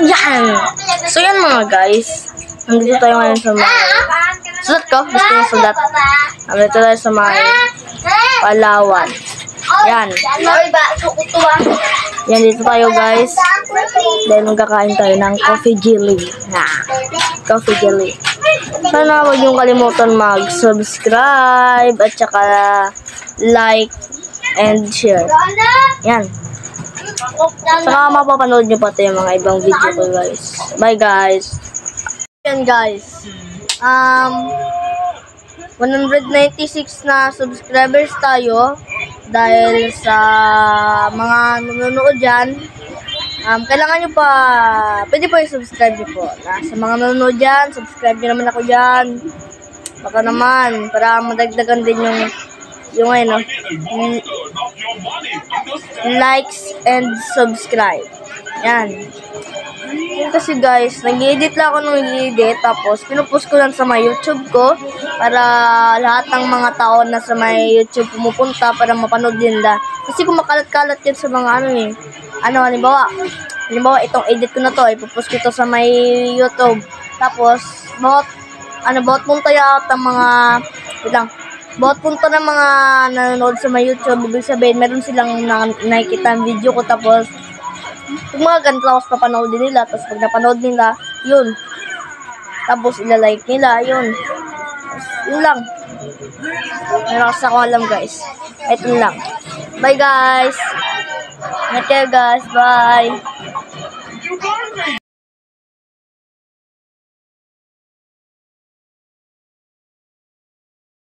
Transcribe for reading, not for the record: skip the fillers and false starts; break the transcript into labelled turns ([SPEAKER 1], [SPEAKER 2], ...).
[SPEAKER 1] Yan! So yan mga guys. Nandito tayo ngayon sa may sulat ko. Gusto yung sulat. Nandito tayo sa may Palawan. Yan. Yan, dito tayo guys. Dahil magkakain tayo ng coffee jelly. Coffee jelly. Sana huwag niyong kalimutan mag-subscribe at saka like and share. Yan. Saka mapapanood nyo pati yung mga ibang video ko guys. Bye guys. Yan guys. 196 na subscribers tayo. Dahil sa mga nanonood dyan. Kailangan nyo pa, pwede po yung subscribe nyo po. Sa mga nanonood dyan, subscribe nyo naman ako dyan. Baka naman, para madagdagan din yung ano, likes and subscribe. Yan. Kasi guys, nag-edit lang ako ng nag-edit, tapos pinupost ko lang sa my YouTube ko para lahat ng mga tao na sa my YouTube pumupunta para mapanood din nila. Kasi kung makalat-kalat yan sa mga halimbawa itong edit ko na to, ipopost ko to sa my YouTube. Tapos, bawat punta yata ng mga, bawat punta ng mga nanonood sa my YouTube, ibig sabihin, meron silang nakikita ang video ko, tapos, kung mga ganito, tapos papanoodin nila, tapos pag napanood nila, yun. Tapos, ilalike nila, yun. Tapos, yun lang. Meron kasi ako alam, guys. Ito lang. Bye, guys. Ingat kayo, guys. Bye.